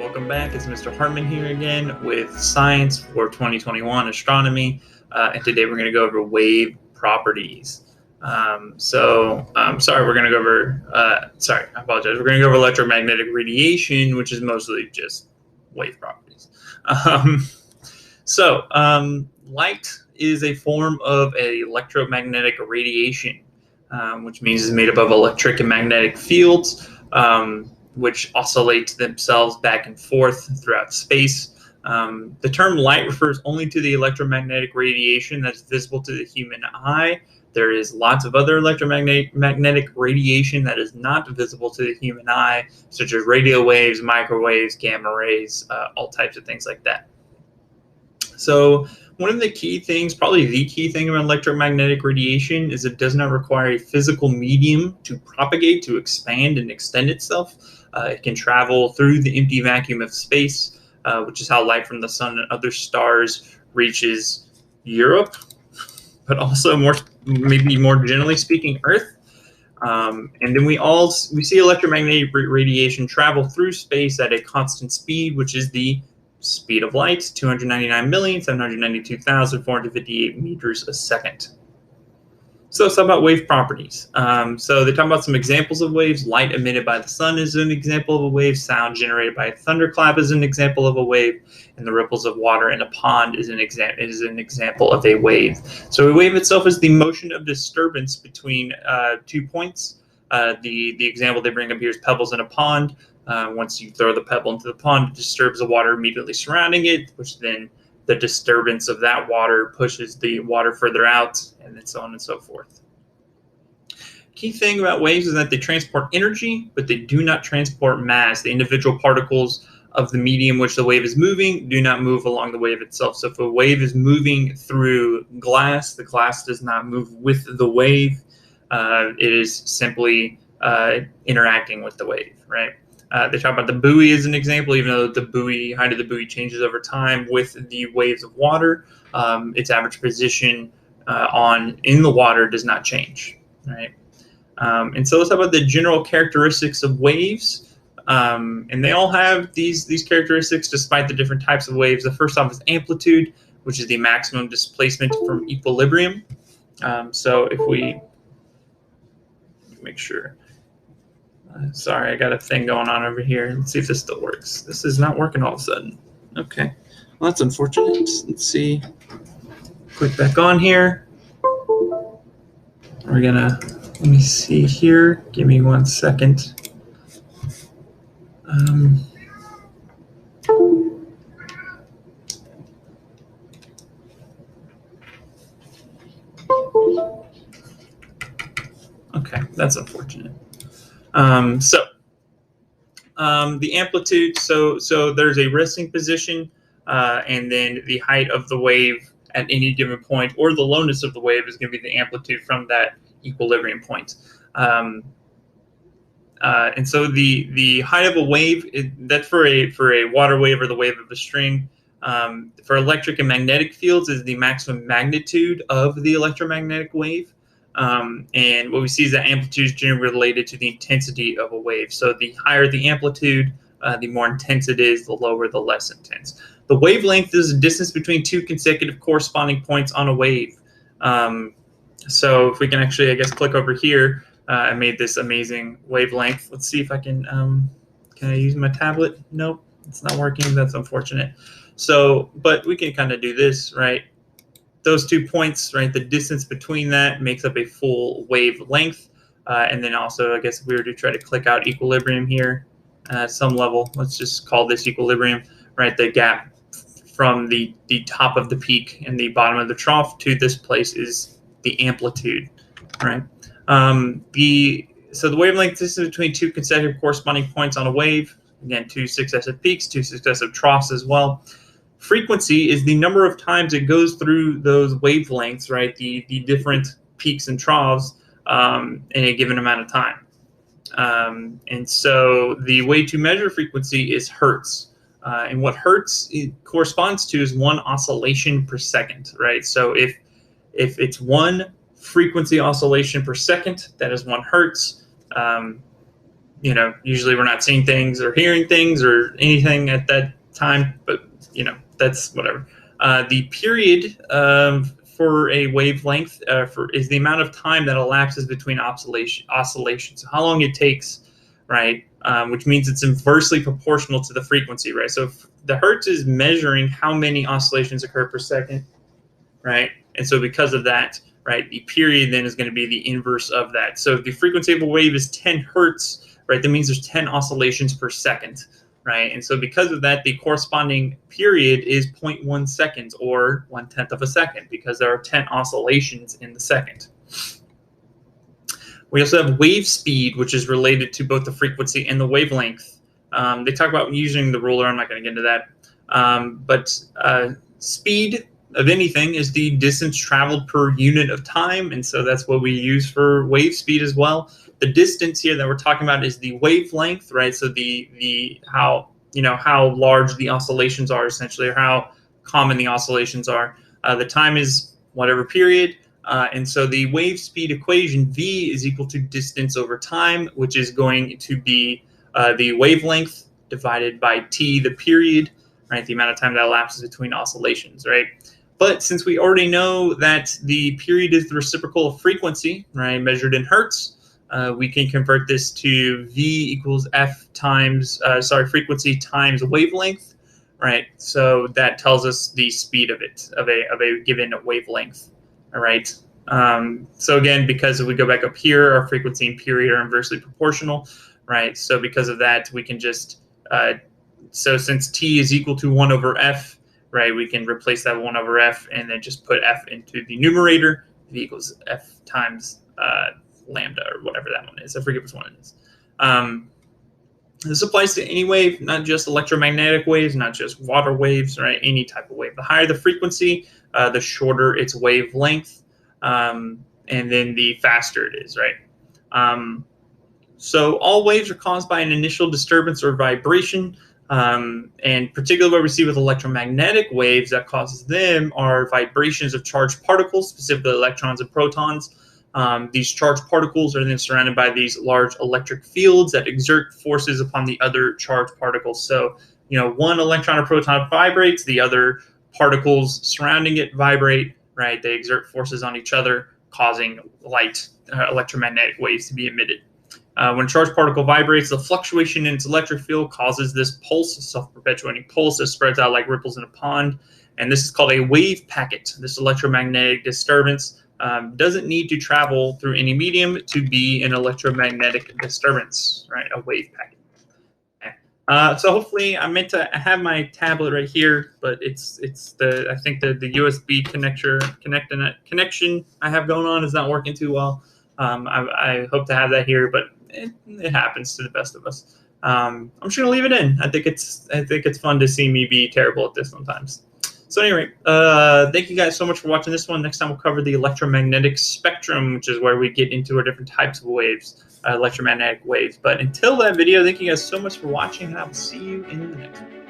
welcome back. It's Mr. Hartman here again with Science for 2021 Astronomy, and today we're going to go over wave properties. Sorry, we're going to go over, I apologize. We're going to go over electromagnetic radiation, which is mostly just wave properties. Light is a form of electromagnetic radiation, which means it's made up of electric and magnetic fields, which oscillate themselves back and forth throughout space. The term light refers only to the electromagnetic radiation that's visible to the human eye. There is lots of other electromagnetic radiation that is not visible to the human eye, such as radio waves, microwaves, gamma rays, all types of things like that. So one of the key things, probably the key thing about electromagnetic radiation, is it does not require a physical medium to propagate, to expand and extend itself. It can travel through the empty vacuum of space, which is how light from the sun and other stars reaches Europe, but also maybe more generally speaking, Earth. And then we see electromagnetic radiation travel through space at a constant speed, which is the speed of light, 299,792,458 meters a second. So let's talk about wave properties. So they talk about some examples of waves. Light emitted by the sun is an example of a wave. Sound generated by a thunderclap is an example of a wave. And the ripples of water in a pond is an example of a wave. So a wave itself is the motion of disturbance between 2 points. The example they bring up here is pebbles in a pond. Once you throw the pebble into the pond, it disturbs the water immediately surrounding it, which then the disturbance of that water pushes the water further out, and then so on and so forth. Key thing about waves is that they transport energy, but they do not transport mass. The individual particles of the medium which the wave is moving do not move along the wave itself. So if a wave is moving through glass, the glass does not move with the wave. It is simply interacting with the wave, right? They talk about the buoy as an example, even though the height of the buoy changes over time with the waves of water. Its average position in the water does not change, right? And so let's talk about the general characteristics of waves. And they all have these characteristics despite the different types of waves. The first off is amplitude, which is the maximum displacement from equilibrium. So if we make sure. Sorry, I got a thing going on over here. Let's see if this still works. This is not working all of a sudden. Okay. Well, that's unfortunate. Let's see. Click back on here. We're going to, let me see here. Give me 1 second. Okay, that's unfortunate. The amplitude, so there's a resting position, and then the height of the wave at any given point, or the lowness of the wave, is going to be the amplitude from that equilibrium point. And so the height of a wave, that's for a water wave or the wave of a string. For electric and magnetic fields is the maximum magnitude of the electromagnetic wave. And what we see is that amplitude is generally related to the intensity of a wave. So the higher the amplitude, the more intense it is, the lower, the less intense. The wavelength is the distance between two consecutive corresponding points on a wave. So if we can actually, I guess, click over here, I made this amazing wavelength. Let's see if I can I use my tablet? Nope, it's not working. That's unfortunate. So, but we can kind of do this, right? Those 2 points, right, the distance between that makes up a full wavelength. And then also, I guess if we were to try to click out equilibrium here at some level, let's just call this equilibrium, right? The gap from the top of the peak and the bottom of the trough to this place is the amplitude, right? So the wavelength distance between two consecutive corresponding points on a wave, again, 2 successive peaks, 2 successive troughs as well. Frequency is the number of times it goes through those wavelengths, right? The different peaks and troughs in a given amount of time. And so the way to measure frequency is hertz. And what hertz corresponds to is 1 oscillation per second, right? So if it's 1 frequency oscillation per second, that is 1 hertz. usually we're not seeing things or hearing things or anything at that time, but that's whatever. The period for a wavelength is the amount of time that elapses between oscillations. So how long it takes, right? Which means it's inversely proportional to the frequency, right? So if the hertz is measuring how many oscillations occur per second, right? And so because of that, right, the period then is going to be the inverse of that. So if the frequency of a wave is 10 hertz, right, that means there's 10 oscillations per second, right? And so because of that, the corresponding period is 0.1 seconds, or 1/10 of a second, because there are 10 oscillations in the second. We also have wave speed, which is related to both the frequency and the wavelength. They talk about using the ruler. I'm not going to get into that. But speed of anything is the distance traveled per unit of time, and so that's what we use for wave speed as well. The distance here that we're talking about is the wavelength, right? So the how large the oscillations are, essentially, or how common the oscillations are. The time is whatever period, and so the wave speed equation, V is equal to distance over time, which is going to be the wavelength divided by T, the period, right? The amount of time that elapses between oscillations, right? But since we already know that the period is the reciprocal of frequency, right, measured in hertz, we can convert this to V equals F times, frequency times wavelength, right? So that tells us the speed of it, of a given wavelength, all right? So again, because if we go back up here, our frequency and period are inversely proportional, right? So because of that, we can just, so since T is equal to 1 over F, right, we can replace that 1 over F and then just put F into the numerator. V equals F times lambda, or whatever that one is. I forget which one it is. This applies to any wave, not just electromagnetic waves, not just water waves, right? Any type of wave. The higher the frequency, the shorter its wavelength, and then the faster it is, right? So all waves are caused by an initial disturbance or vibration. And particularly what we see with electromagnetic waves that causes them are vibrations of charged particles, specifically electrons and protons. These charged particles are then surrounded by these large electric fields that exert forces upon the other charged particles. So, one electron or proton vibrates, the other particles surrounding it vibrate, right? They exert forces on each other, causing light, electromagnetic waves to be emitted. When a charged particle vibrates, the fluctuation in its electric field causes this pulse, a self-perpetuating pulse that spreads out like ripples in a pond. And this is called a wave packet. This electromagnetic disturbance doesn't need to travel through any medium to be an electromagnetic disturbance, right? A wave packet. Okay. So hopefully, I meant to have my tablet right here, but I think the USB connection I have going on is not working too well. I hope to have that here, but it happens to the best of us. I'm just gonna leave it in. I think it's fun to see me be terrible at this sometimes. So anyway, thank you guys so much for watching this one. Next time we'll cover the electromagnetic spectrum, which is where we get into our different types of waves, electromagnetic waves. But until that video, thank you guys so much for watching, and I will see you in the next one.